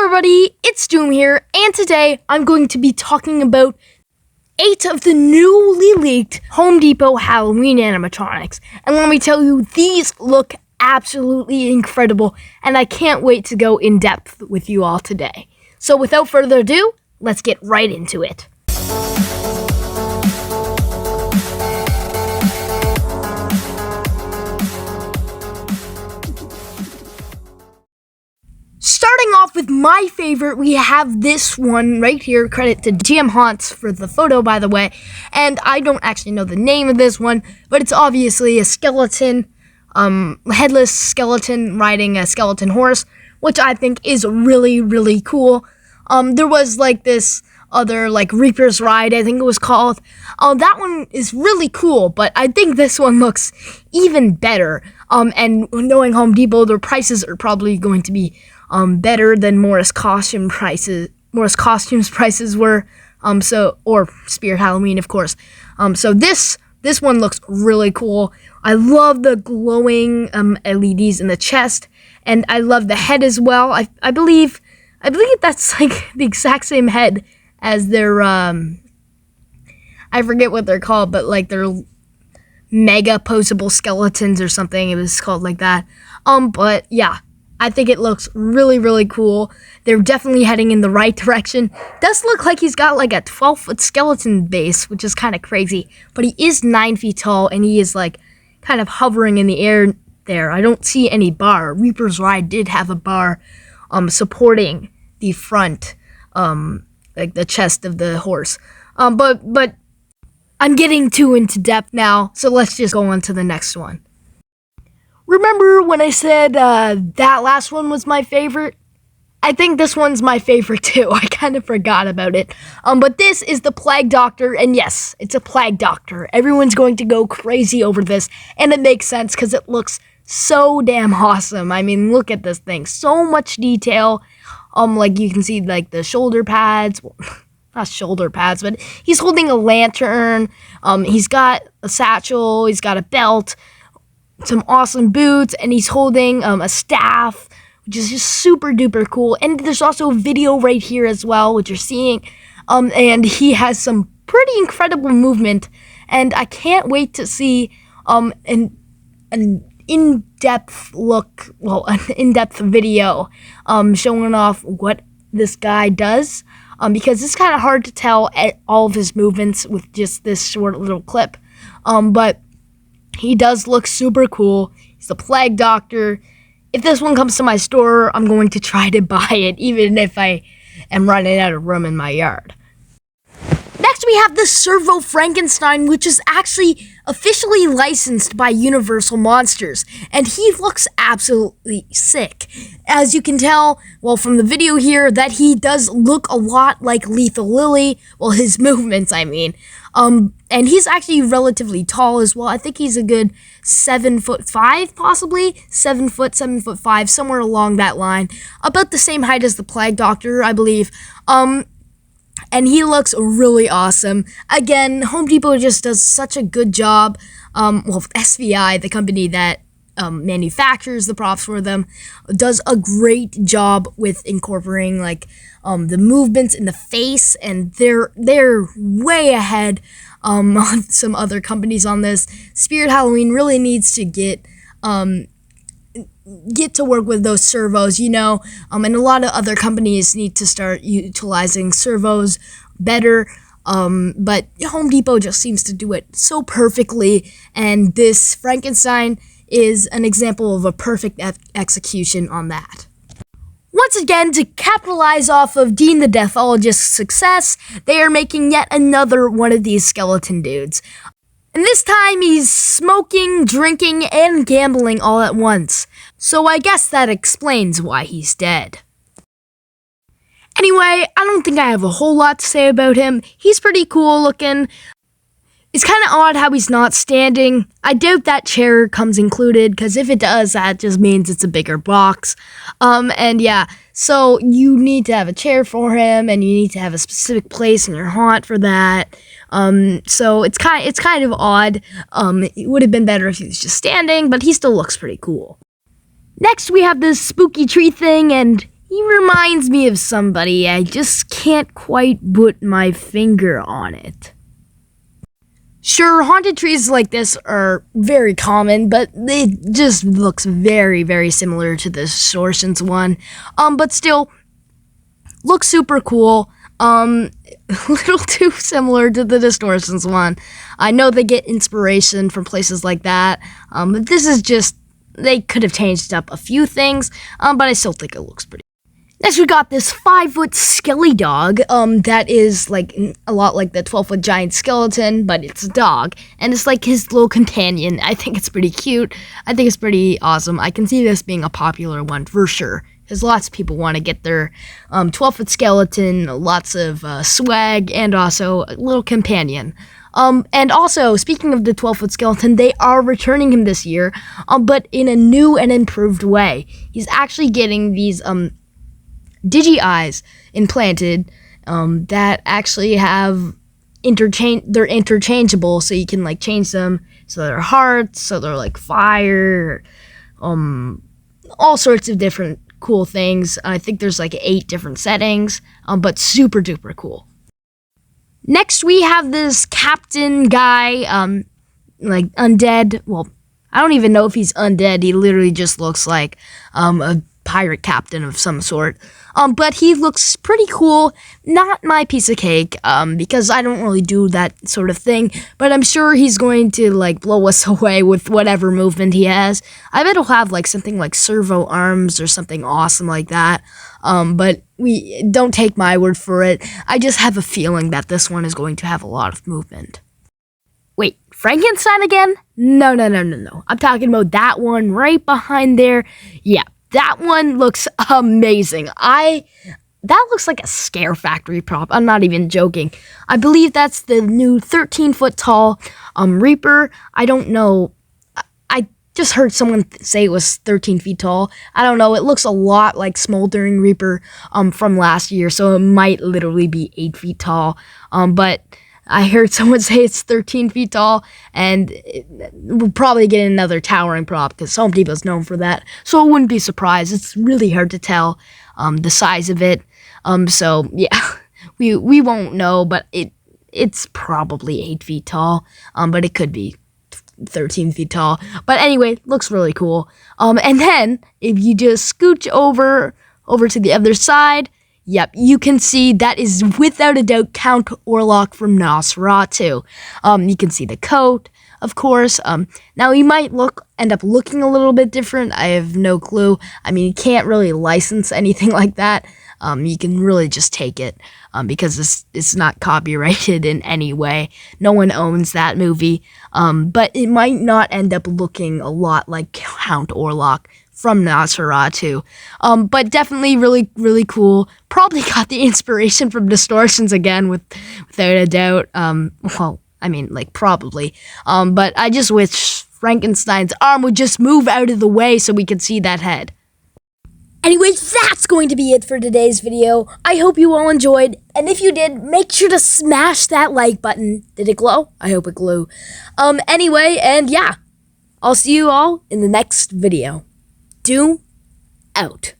everybody, it's Doom here, and today I'm going to be talking about 8 of the newly leaked Home Depot Halloween animatronics. And let me tell you, these look absolutely incredible, and I can't wait to go in depth with you all today. So without further ado, let's get right into it. Starting off with my favorite, we have this one right here. Credit to GM Haunts for the photo, by the way. And I don't actually know the name of this one, but it's obviously a skeleton, headless skeleton riding a skeleton horse, which I think is really, really cool. There was like this other like Reaper's Ride, I think it was called. That one is really cool, but I think this one looks even better. And knowing Home Depot, their prices are probably going to be better than Morris Costumes prices were, or Spirit Halloween, of course. So this one looks really cool. I love the glowing LEDs in the chest, and I love the head as well. I believe that's like the exact same head as their I forget what they're called, but like their mega posable skeletons or something. It was called like that. But yeah, I think it looks really, really cool. They're definitely heading in the right direction. Does look like he's got like a 12-foot skeleton base, which is kind of crazy. But he is 9 feet tall, and he is like kind of hovering in the air there. I don't see any bar. Reaper's Ride did have a bar supporting the front, like the chest of the horse. But I'm getting too into depth now, so let's just go on to the next one. Remember when I said that last one was my favorite? I think this one's my favorite too. I kind of forgot about it. But this is the Plague Doctor, and yes, it's a Plague Doctor. Everyone's going to go crazy over this, and it makes sense because it looks so damn awesome. I mean, look at this thing. So much detail. Like you can see like the shoulder pads. Well, not shoulder pads, but he's holding a lantern. He's got a satchel. He's got a belt. Some awesome boots, and he's holding a staff, which is just super duper cool. And there's also video right here as well, which you're seeing. And he has some pretty incredible movement, and I can't wait to see an in-depth look, well, an in-depth video showing off what this guy does. Because it's kind of hard to tell all of his movements with just this short little clip. But he does look super cool. He's the Plague Doctor. If this one comes to my store, I'm going to try to buy it, even if I am running out of room in my yard. Next, we have the Servo Frankenstein, which is actually officially licensed by Universal Monsters, and he looks absolutely sick. As you can tell, well, from the video here, that he does look a lot like Lethal Lily. Well, his movements, I mean. And he's actually relatively tall as well. I think he's a good 7'5", possibly 7'5", somewhere along that line. About the same height as the Plague Doctor, I believe. And he looks really awesome. Again, Home Depot just does such a good job. Well, SVI, the company that manufactures the props for them, does a great job with incorporating like the movements in the face, and they're way ahead on some other companies on this. Spirit Halloween really needs to get to work with those servos, you know, and a lot of other companies need to start utilizing servos better. But Home Depot just seems to do it so perfectly, and this Frankenstein is an example of a perfect execution on that. Once again, to capitalize off of Dean the Deathologist's success, they are making yet another one of these skeleton dudes. And this time he's smoking, drinking, and gambling all at once. So I guess that explains why he's dead. Anyway, I don't think I have a whole lot to say about him. He's pretty cool looking. It's kind of odd how he's not standing. I doubt that chair comes included, because if it does, that just means it's a bigger box. And yeah, so you need to have a chair for him, and you need to have a specific place in your haunt for that. So it's kind of odd. It would have been better if he was just standing, but he still looks pretty cool. Next, we have this spooky tree thing, and He reminds me of somebody, I just can't quite put my finger on it. Sure, haunted trees like this are very common, but it just looks very, very similar to the distortions one. But still, looks super cool. A little too similar to the distortions one. I know they get inspiration from places like that, but this is just, they could have changed up a few things, but I still think it looks pretty. Next, we got this 5-foot skelly dog, that is like a lot like the 12-foot giant skeleton, but it's a dog, and it's like his little companion. I think it's pretty cute. I think it's pretty awesome. I can see this being a popular one for sure, because lots of people want to get their 12-foot skeleton, lots of swag, and also a little companion. And also, speaking of the 12-foot skeleton, they are returning him this year, but in a new and improved way. He's actually getting these digi-eyes implanted that actually have they're interchangeable, so you can like change them so they're hearts, so they're like fire, all sorts of different cool things. I think there's like 8 different settings, but super duper cool. Next, we have this captain guy, like undead. Well, I don't even know if he's undead. He literally just looks like a pirate captain of some sort. But he looks pretty cool. Not my piece of cake, because I don't really do that sort of thing. But I'm sure he's going to like blow us away with whatever movement he has. I bet he'll have like something like servo arms or something awesome like that. But we don't take my word for it. I just have a feeling that this one is going to have a lot of movement. Wait, Frankenstein again? No. I'm talking about that one right behind there. Yeah. That one looks amazing. That looks like a Scare Factory prop. I'm not even joking. I believe that's the new 13-foot tall Reaper. I don't know. I just heard someone say it was 13 feet tall. I don't know. It looks a lot like Smoldering Reaper from last year, so it might literally be 8 feet tall. But I heard someone say it's 13 feet tall, and we'll probably get another towering prop because Home Depot's known for that. So I wouldn't be surprised. It's really hard to tell the size of it. So yeah, we won't know, but it's probably 8 feet tall. But it could be 13 feet tall. But anyway, looks really cool. And then if you just scooch over to the other side. Yep, you can see that is without a doubt Count Orlok from Nosferatu. You can see the coat, of course. Now he might end up looking a little bit different. I have no clue. I mean, you can't really license anything like that. You can really just take it because it's not copyrighted in any way. No one owns that movie. But it might not end up looking a lot like Count Orlok from Nosferatu. But definitely really, really cool. Probably got the inspiration from Distortions again, without a doubt. Well, I mean, like, probably. But I just wish Frankenstein's arm would just move out of the way so we could see that head. Anyways, that's going to be it for today's video. I hope you all enjoyed, and if you did, make sure to smash that like button. Did it glow? I hope it glowed. Anyway, and yeah, I'll see you all in the next video. Doom out.